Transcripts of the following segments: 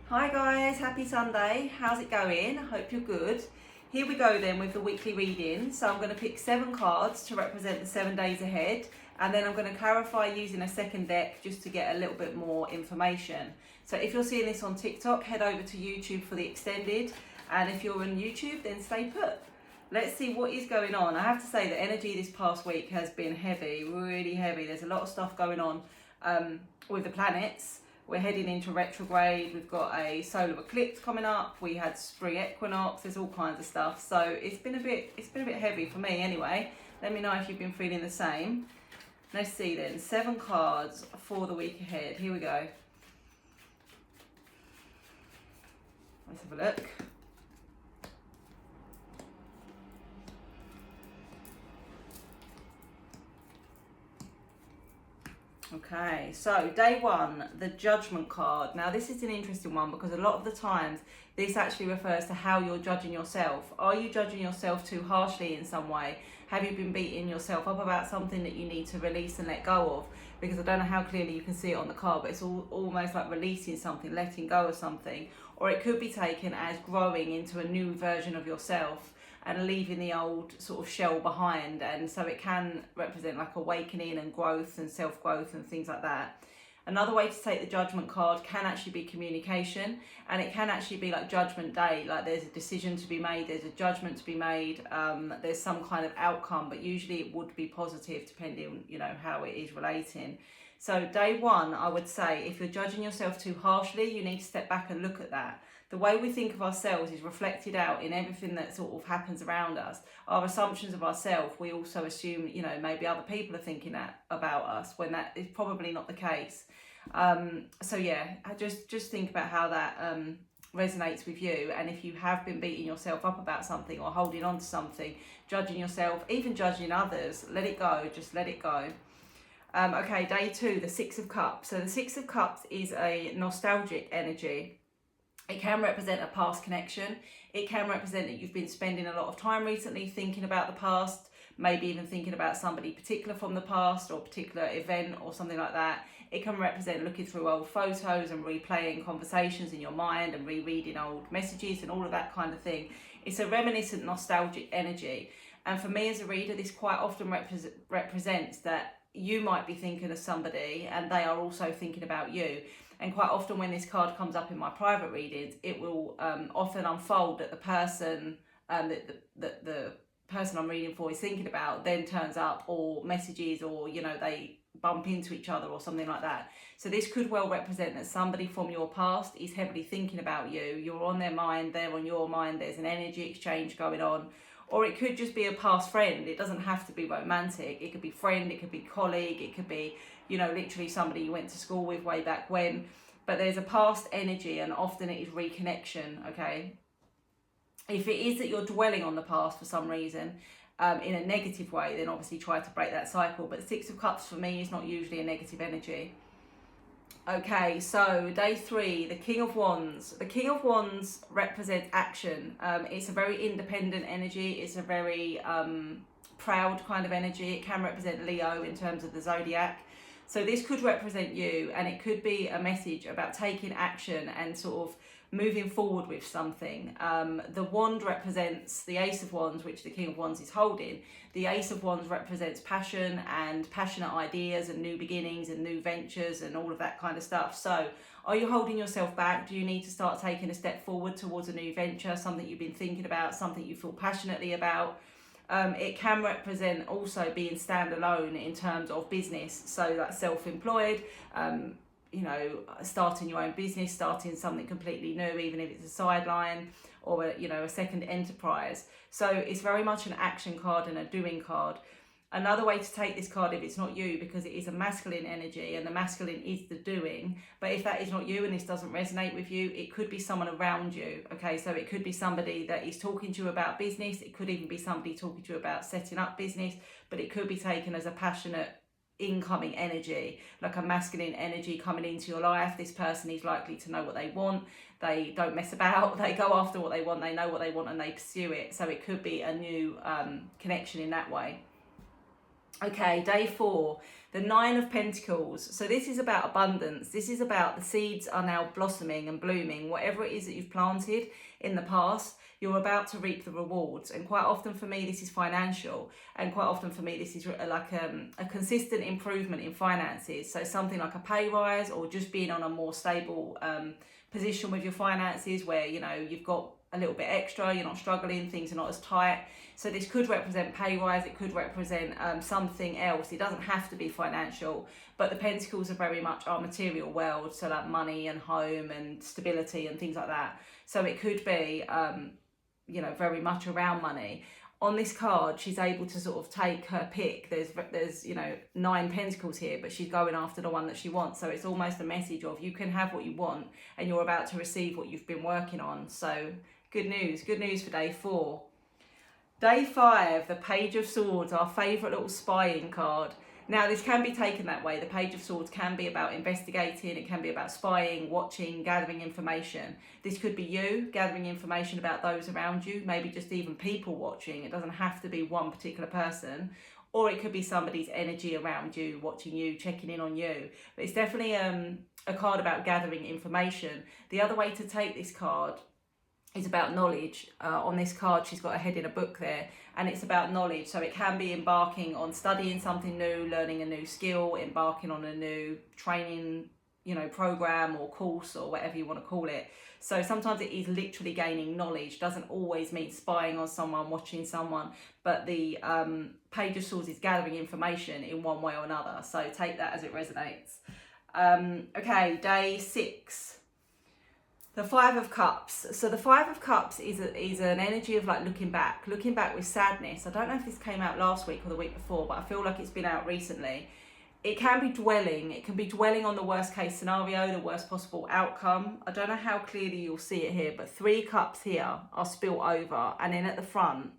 Hi guys, happy Sunday. How's it going? I hope you're good. Here we go then with the weekly reading. So I'm going to pick 7 cards to represent the 7 days ahead, and then I'm going to clarify using a second deck just to get a little bit more information. So if you're seeing this on TikTok, head over to YouTube for the extended, and if you're on YouTube, then stay put. Let's see what is going on. I have to say the energy this past week has been heavy, really heavy. There's a lot of stuff going on with the planets. We're heading into retrograde. We've got a solar eclipse coming up. We had spring equinox. There's all kinds of stuff. So it's been a bit heavy for me anyway. Let me know if you've been feeling the same. Let's see then. 7 cards for the week ahead. Here we go. Let's have a look. Okay, so day 1, the Judgment card. Now this is an interesting one because a lot of the times this actually refers to how you're judging yourself. Are you judging yourself too harshly in some way? Have you been beating yourself up about something that you need to release and let go of? Because I don't know how clearly you can see it on the card, but it's almost like releasing something, letting go of something. Or it could be taken as growing into a new version of yourself and leaving the old sort of shell behind, and so it can represent like awakening and growth and self-growth and things like that. Another way to take the Judgment card can actually be communication, and it can actually be like Judgment Day, like there's a decision to be made, there's a judgment to be made, there's some kind of outcome, but usually it would be positive depending on, you know, how it is relating. So day 1, I would say, if you're judging yourself too harshly, you need to step back and look at that. The way we think of ourselves is reflected out in everything that sort of happens around us. Our assumptions of ourselves, we also assume, you know, maybe other people are thinking that about us when that is probably not the case. So yeah, just think about how that resonates with you, and if you have been beating yourself up about something or holding on to something, judging yourself, even judging others, let it go, just let it go. Okay, day 2, the 6 of Cups. So the 6 of Cups is a nostalgic energy. It can represent a past connection. It can represent that you've been spending a lot of time recently thinking about the past, maybe even thinking about somebody particular from the past or a particular event or something like that. It can represent looking through old photos and replaying conversations in your mind and rereading old messages and all of that kind of thing. It's a reminiscent, nostalgic energy. And for me as a reader, this quite often represents that you might be thinking of somebody and they are also thinking about you. And quite often when this card comes up in my private readings, it will often unfold that the person that the person I'm reading for is thinking about then turns up, or messages, or, you know, they bump into each other or something like that. So this could well represent that somebody from your past is heavily thinking about you. You're on their mind, they're on your mind, there's an energy exchange going on. Or it could just be a past friend. It doesn't have to be romantic. It could be friend, it could be colleague, it could be, you know, literally somebody you went to school with way back when. But there's a past energy, and often it is reconnection, okay? If it is that you're dwelling on the past for some reason, in a negative way, then obviously try to break that cycle. But the 6 of Cups for me is not usually a negative energy. Okay, so day 3, the King of Wands. The King of Wands represents action. It's a very independent energy. It's a very proud kind of energy. It can represent Leo in terms of the zodiac. So this could represent you, and it could be a message about taking action and sort of moving forward with something. The wand represents the Ace of Wands, which the King of Wands is holding. The Ace of Wands represents passion and passionate ideas and new beginnings and new ventures and all of that kind of stuff. So are you holding yourself back? Do you need to start taking a step forward towards a new venture, something you've been thinking about, something you feel passionately about? It can represent also being standalone in terms of business. So like self-employed, you know, starting your own business, starting something completely new, even if it's a sideline or a, you know, a second enterprise. So it's very much an action card and a doing card. Another way to take this card, if it's not you, because it is a masculine energy and the masculine is the doing, but if that is not you and this doesn't resonate with you, it could be someone around you, okay? So it could be somebody that is talking to you about business. It could even be somebody talking to you about setting up business, but it could be taken as a passionate incoming energy, like a masculine energy coming into your life. This person is likely to know what they want. They don't mess about. They go after what they want. They know what they want and they pursue it. So it could be a new connection in that way. Okay, day 4. The Nine of Pentacles. So this is about abundance. This is about the seeds are now blossoming and blooming. Whatever it is that you've planted in the past, you're about to reap the rewards. And quite often for me, this is financial. And quite often for me, this is like a consistent improvement in finances. So something like a pay rise, or just being on a more stable position with your finances, where, you know, you've got a little bit extra, you're not struggling, things are not as tight. So this could represent pay rise, it could represent something else. It doesn't have to be financial, but the Pentacles are very much our material world, so like money and home and stability and things like that. So it could be, you know, very much around money. On this card, she's able to sort of take her pick. There's you know, 9 pentacles here, but she's going after the one that she wants. So it's almost a message of, you can have what you want, and you're about to receive what you've been working on. So good news for day 4. Day 5, the Page of Swords, our favourite little spying card. Now, this can be taken that way. The Page of Swords can be about investigating, it can be about spying, watching, gathering information. This could be you gathering information about those around you, maybe just even people watching. It doesn't have to be one particular person, or it could be somebody's energy around you, watching you, checking in on you. But it's definitely a card about gathering information. The other way to take this card is about knowledge. On this card, she's got a head in a book there, and it's about knowledge. So it can be embarking on studying something new, learning a new skill, embarking on a new training, you know, program or course or whatever you want to call it. So sometimes it is literally gaining knowledge. Doesn't always mean spying on someone, watching someone, but the Page of Swords is gathering information in one way or another. So take that as it resonates. Okay, day 6. The Five of Cups. So the Five of Cups is an energy of like looking back with sadness. I don't know if this came out last week or the week before, but I feel like it's been out recently. It can be dwelling. It can be dwelling on the worst case scenario, the worst possible outcome. I don't know how clearly you'll see it here, but 3 cups here are spilt over, and then at the front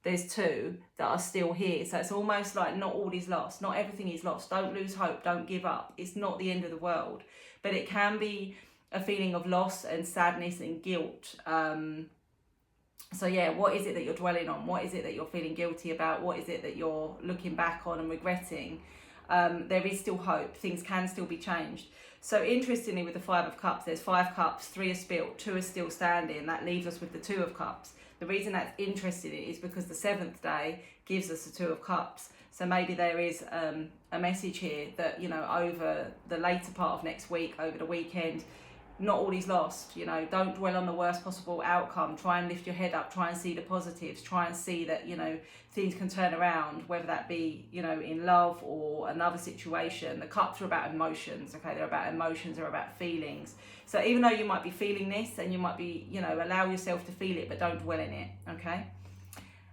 there's 2 that are still here. So it's almost like not all is lost. Not everything is lost. Don't lose hope. Don't give up. It's not the end of the world, but it can be a feeling of loss and sadness and guilt. So yeah, what is it that you're dwelling on? What is it that you're feeling guilty about? What is it that you're looking back on and regretting? There is still hope. Things can still be changed. So interestingly, with the 5 of Cups, there's 5 cups, 3 are spilt, 2 are still standing. That leaves us with the 2 of Cups. The reason that's interesting is because the 7th day gives us the 2 of Cups. So maybe there is a message here that, you know, over the later part of next week, over the weekend, not all is lost. You know, don't dwell on the worst possible outcome. Try and lift your head up. Try and see the positives. Try and see that, you know, things can turn around, whether that be, you know, in love or another situation. The cups are about emotions, okay? They're about emotions, they're about feelings. So even though you might be feeling this, and you might be, you know, allow yourself to feel it, but don't dwell in it, okay?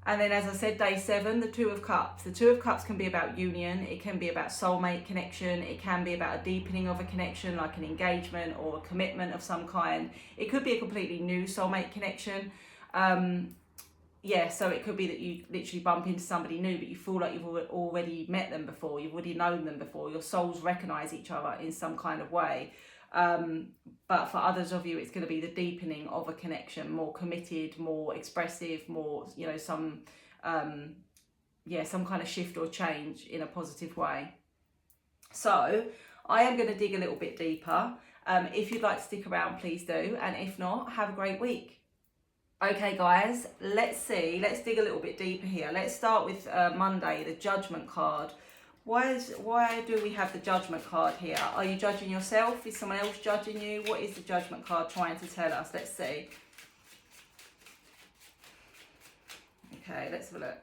And then, as I said, day 7, the 2 of Cups. The 2 of Cups can be about union. It can be about soulmate connection. It can be about a deepening of a connection, like an engagement or a commitment of some kind. It could be a completely new soulmate connection. Yeah, so it could be that you literally bump into somebody new, but you feel like you've already met them before. You've already known them before. Your souls recognise each other in some kind of way. But for others of you, it's going to be the deepening of a connection, more committed, more expressive, more, you know, some kind of shift or change in a positive way. So I am going to dig a little bit deeper. If you'd like to stick around, please do. And if not, have a great week. Okay, guys, let's dig a little bit deeper here. Let's start with Monday, the Judgment card. Why do we have the Judgment card here? Are you judging yourself? Is someone else judging you? What is the Judgment card trying to tell us? Let's see. Okay, let's have a look.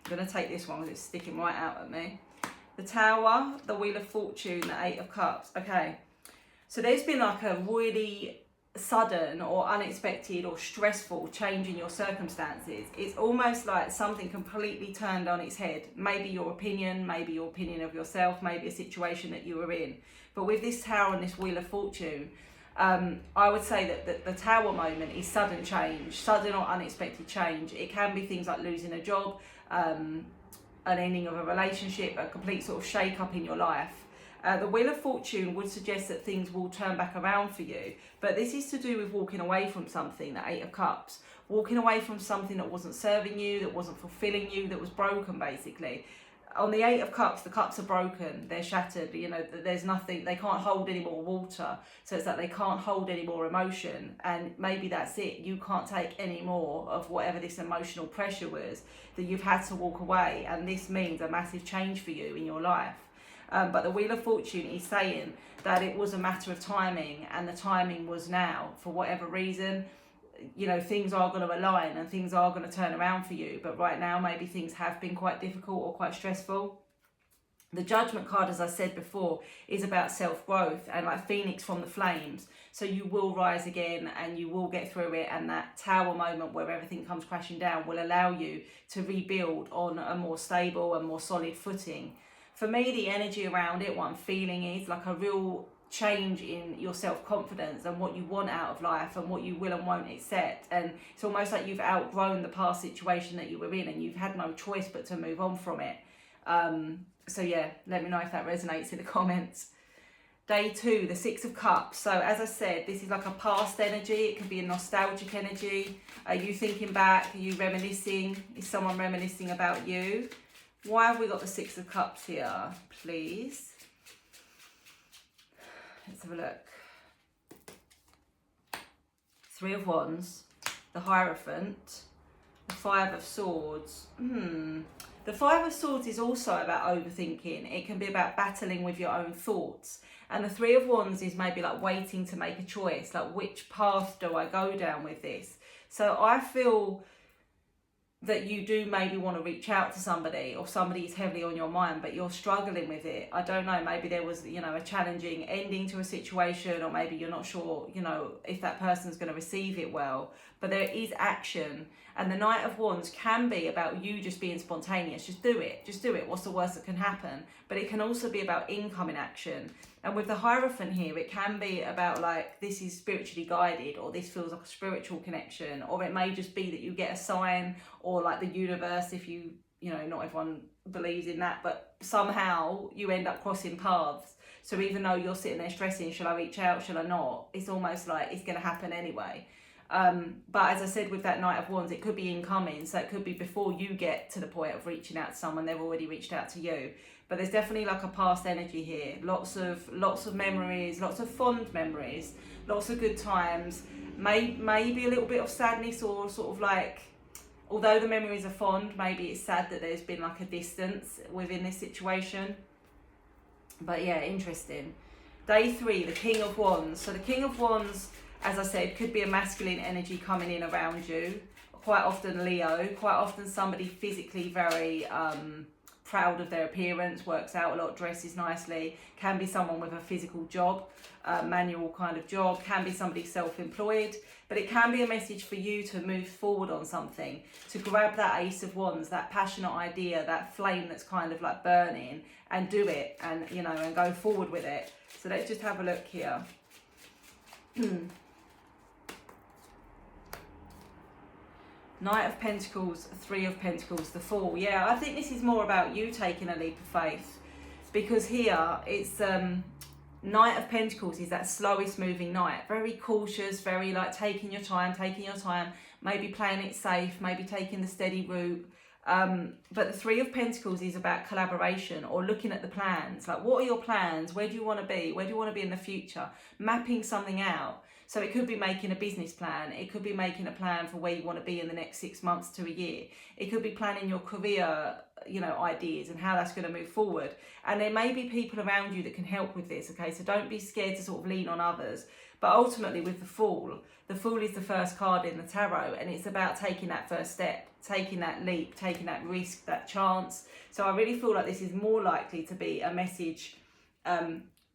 I'm going to take this one because it's sticking right out at me. The Tower, the Wheel of Fortune, the 8 of Cups. Okay, so there's been like a really sudden or unexpected or stressful change in your circumstances. It's almost like something completely turned on its head. Maybe your opinion of yourself, maybe a situation that you were in. But with this Tower and this Wheel of Fortune, I would say that the Tower moment is sudden change, sudden or unexpected change. It can be things like losing a job, an ending of a relationship, a complete sort of shake up in your life. The Wheel of Fortune would suggest that things will turn back around for you, but this is to do with walking away from something, the 8 of Cups, walking away from something that wasn't serving you, that wasn't fulfilling you, that was broken basically. On the Eight of Cups, the cups are broken, they're shattered, you know, there's nothing, they can't hold any more water. So it's like they can't hold any more emotion, and maybe that's it. You can't take any more of whatever this emotional pressure was, that you've had to walk away, and this means a massive change for you in your life. But the Wheel of Fortune is saying that it was a matter of timing, and the timing was now. For whatever reason, you know, things are going to align and things are going to turn around for you. But right now, maybe things have been quite difficult or quite stressful. The Judgment card, as I said before, is about self-growth and like Phoenix from the flames. So you will rise again and you will get through it. And that Tower moment where everything comes crashing down will allow you to rebuild on a more stable and more solid footing. For me, the energy around it, what I'm feeling is like a real change in your self-confidence and what you want out of life and what you will and won't accept. And it's almost like you've outgrown the past situation that you were in and you've had no choice but to move on from it. So yeah, let me know if that resonates in the comments. Day 2, the Six of Cups. So as I said, this is like a past energy. It can be a nostalgic energy. Are you thinking back? Are you reminiscing? Is someone reminiscing about you? Why have we got the Six of Cups here, please? Let's have a look. Three of Wands, the Hierophant, the Five of Swords. The Five of Swords is also about overthinking. It can be about battling with your own thoughts. And the Three of Wands is maybe like waiting to make a choice. Like, which path do I go down with this? So I feel that you do maybe want to reach out to somebody, or somebody is heavily on your mind, but you're struggling with it. I don't know, maybe there was, you know, a challenging ending to a situation, or maybe you're not sure, you know, if that person's going to receive it well, but there is action. And the Knight of Wands can be about you just being spontaneous. Just do it. What's the worst that can happen? But it can also be about incoming action. And with the Hierophant here, it can be about like, this is spiritually guided, or this feels like a spiritual connection, or it may just be that you get a sign, or like the universe, if you know, not everyone believes in that, but somehow you end up crossing paths. So even though you're sitting there stressing, should I reach out, should I not? It's almost like it's going to happen anyway. But as I said, with that Knight of Wands, it could be incoming. So it could be before you get to the point of reaching out to someone, they've already reached out to you. But there's definitely like a past energy here. Lots of memories, lots of fond memories, lots of good times. Maybe a little bit of sadness, or sort of like, although the memories are fond, maybe it's sad that there's been like a distance within this situation. But yeah, interesting. Day 3, the King of Wands. So the King of Wands, as I said, could be a masculine energy coming in around you. Quite often Leo, quite often somebody physically very proud of their appearance, works out a lot, dresses nicely. Can be someone with a physical job, manual kind of job. Can be somebody self-employed. But it can be a message for you to move forward on something, to grab that Ace of Wands, that passionate idea, that flame that's kind of like burning, and do it, and, you know, and go forward with it. So let's just have a look here. Knight of Pentacles, Three of Pentacles, the Fool. Yeah, I think this is more about you taking a leap of faith, because here it's Knight of Pentacles is that slowest moving knight, very cautious, very like taking your time, maybe playing it safe, maybe taking the steady route. But the Three of Pentacles is about collaboration, or looking at the plans. Like, what are your plans? Where do you want to be? Where do you want to be in the future? Mapping something out. So it could be making a business plan. It could be making a plan for where you want to be in the next 6 months to a year. It could be planning your career, you know, ideas and how that's going to move forward. And there may be people around you that can help with this, okay? So don't be scared to sort of lean on others. But ultimately with the Fool is the first card in the tarot, and it's about taking that first step, taking that leap, taking that risk, that chance. So I really feel like this is more likely to be a message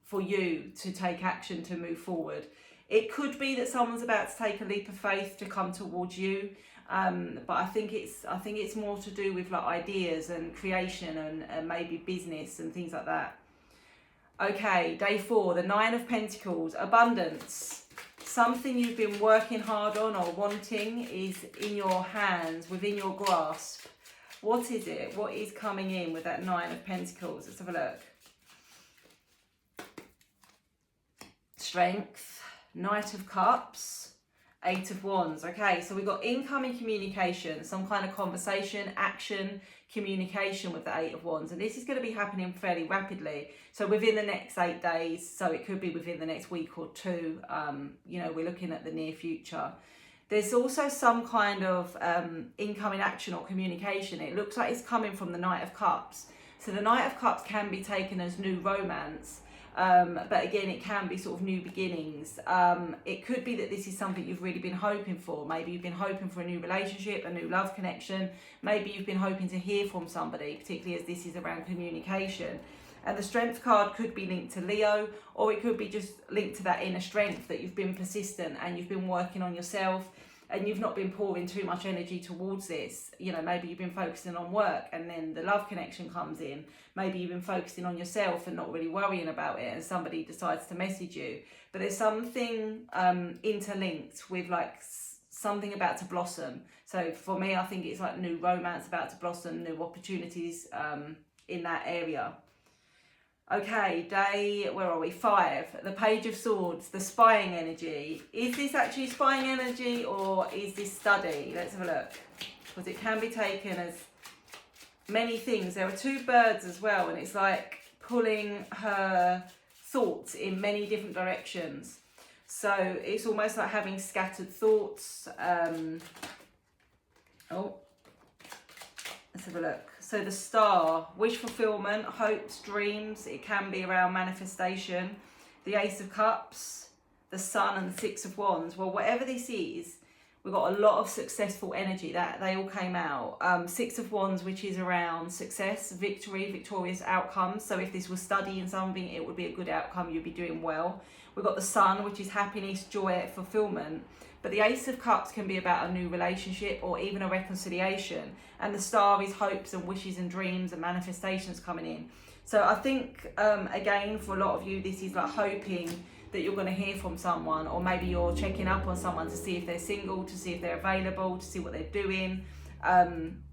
for you to take action, to move forward. It could be that someone's about to take a leap of faith to come towards you, but I think it's more to do with like ideas and creation and maybe business and things like that. Okay, day 4, the Nine of Pentacles, abundance. Something you've been working hard on or wanting is in your hands, within your grasp. What is it? What is coming in with that Nine of Pentacles? Let's have a look. Strength, Knight of Cups, Eight of Wands. Okay, so we've got incoming communication, some kind of conversation, action, communication with the Eight of Wands. And this is going to be happening fairly rapidly. So within the next 8 days, so it could be within the next week or two, you know, we're looking at the near future. There's also some kind of incoming action or communication. It looks like it's coming from the Knight of Cups. So the Knight of Cups can be taken as new romance. But again, it can be sort of new beginnings. It could be that this is something you've really been hoping for. Maybe you've been hoping for a new relationship, a new love connection. Maybe you've been hoping to hear from somebody, particularly as this is around communication. And the Strength card could be linked to Leo, or it could be just linked to that inner strength, that you've been persistent and you've been working on yourself and you've not been pouring too much energy towards this. You know, maybe you've been focusing on work and then the love connection comes in. Maybe you've been focusing on yourself and not really worrying about it, and somebody decides to message you. But there's something interlinked with like something about to blossom. So for me, I think it's like new romance about to blossom, new opportunities in that area. Okay, day, where are we? 5, the Page of Swords, the spying energy. Is this actually spying energy or is this study? Let's have a look. Because it can be taken as many things. There are 2 birds as well, and it's like pulling her thoughts in many different directions. So it's almost like having scattered thoughts. Oh, let's have a look. So the Star, wish fulfillment, hopes, dreams. It can be around manifestation. The Ace of Cups, the Sun, and the Six of Wands. Well, whatever this is, we've got a lot of successful energy. That they all came out. Six of Wands, which is around success, victory, victorious outcomes. So if this was studying something, it would be a good outcome. You'd be doing well. We've got the Sun, which is happiness, joy, fulfillment. But the Ace of Cups can be about a new relationship or even a reconciliation. And the Star is hopes and wishes and dreams and manifestations coming in. So I think, again, for a lot of you, this is like hoping that you're going to hear from someone, or maybe you're checking up on someone to see if they're single, to see if they're available, to see what they're doing,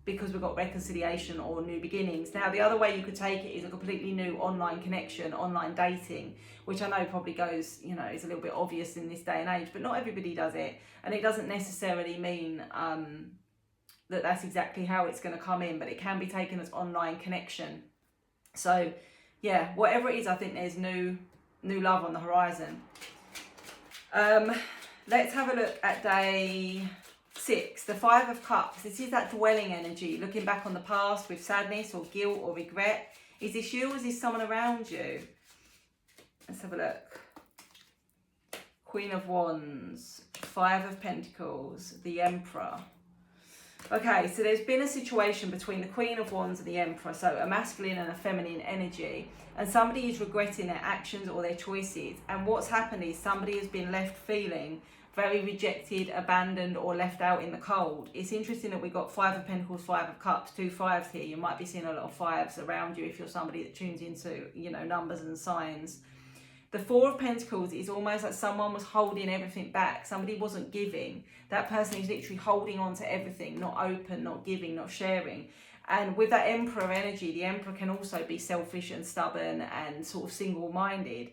because we've got reconciliation or new beginnings. Now, the other way you could take it is a completely new online connection, online dating, which I know probably goes, you know, is a little bit obvious in this day and age, but not everybody does it. And it doesn't necessarily mean that that's exactly how it's going to come in, but it can be taken as online connection. So, yeah, whatever it is, I think there's new love on the horizon. Let's have a look at day 6, the 5 of Cups. This is that dwelling energy, looking back on the past with sadness or guilt or regret. Is this you or is this someone around you? Let's have a look. Queen of Wands, 5 of Pentacles, the Emperor. Okay, so there's been a situation between the Queen of Wands and the Emperor, so a masculine and a feminine energy, and somebody is regretting their actions or their choices. And what's happened is somebody has been left feeling very rejected, abandoned, or left out in the cold. It's interesting that we got 5 of Pentacles, 5 of Cups, 2 5s here. You might be seeing a lot of 5s around you if you're somebody that tunes into, you know, numbers and signs. The 4 of Pentacles is almost like someone was holding everything back. Somebody wasn't giving. That person is literally holding on to everything, not open, not giving, not sharing. And with that Emperor energy, the Emperor can also be selfish and stubborn and sort of single-minded.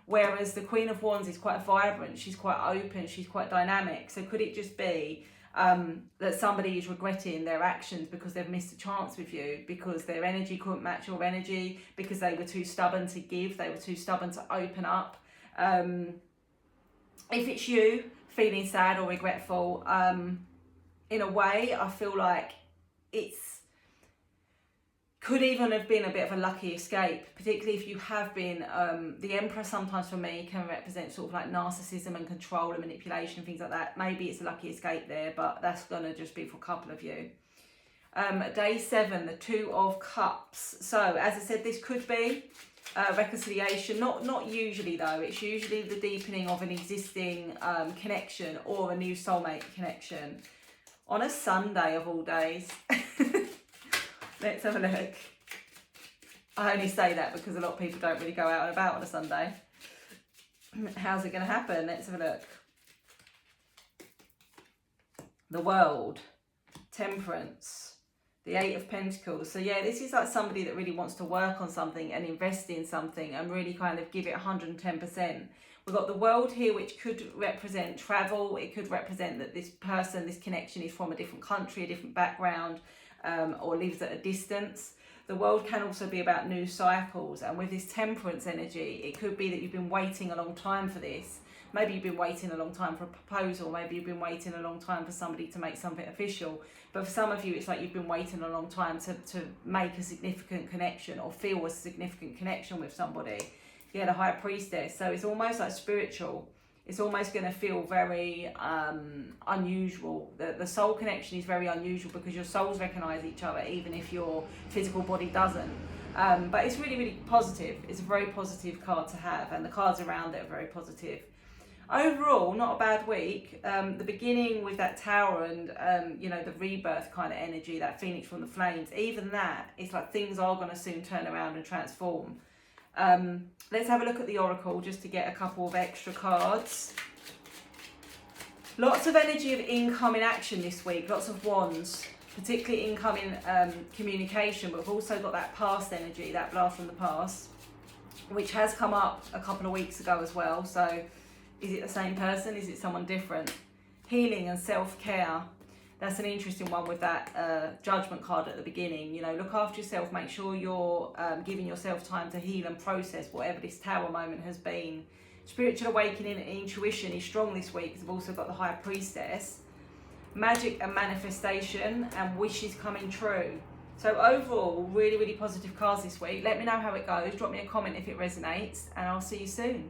Whereas the Queen of Wands is quite vibrant, she's quite open, she's quite dynamic. So could it just be that somebody is regretting their actions because they've missed a chance with you, because their energy couldn't match your energy, because they were too stubborn to give, they were too stubborn to open up? If it's you feeling sad or regretful, in a way, I feel like it's could even have been a bit of a lucky escape, particularly if you have been, the Emperor sometimes for me can represent sort of like narcissism and control and manipulation, things like that. Maybe it's a lucky escape there, but that's going to just be for a couple of you. Day 7, the 2 of Cups. So as I said, this could be reconciliation, not usually though. It's usually the deepening of an existing connection or a new soulmate connection on a Sunday of all days. Let's have a look. I only say that because a lot of people don't really go out and about on a Sunday. How's it going to happen? Let's have a look. The World, Temperance, the 8 of Pentacles. So yeah, this is like somebody that really wants to work on something and invest in something and really kind of give it 110%. We've got the World here, which could represent travel. It could represent that this person, this connection is from a different country, a different background, or lives at a distance. The World can also be about new cycles. And with this Temperance energy, it could be that you've been waiting a long time for this. Maybe you've been waiting a long time for a proposal. Maybe you've been waiting a long time for somebody to make something official. But for some of you, it's like you've been waiting a long time to make a significant connection or feel a significant connection with somebody. You had a High Priestess. So it's almost like spiritual. It's almost going to feel very unusual. The soul connection is very unusual because your souls recognise each other, even if your physical body doesn't. But it's really, really positive. It's a very positive card to have, and the cards around it are very positive. Overall, not a bad week. The beginning with that Tower and, you know, the rebirth kind of energy, that Phoenix from the flames, even that, it's like things are going to soon turn around and transform. Let's have a look at the Oracle just to get a couple of extra cards. Lots of energy of incoming action this week, lots of wands, particularly incoming communication, but we've also got that past energy, that blast from the past, which has come up a couple of weeks ago as well. So is it the same person? Is it someone different? Healing and self-care. That's an interesting one with that Judgment card at the beginning. You know, look after yourself. Make sure you're giving yourself time to heal and process whatever this Tower moment has been. Spiritual awakening and intuition is strong this week because we've also got the High Priestess. Magic and manifestation and wishes coming true. So overall, really, really positive cards this week. Let me know how it goes. Drop me a comment if it resonates, and I'll see you soon.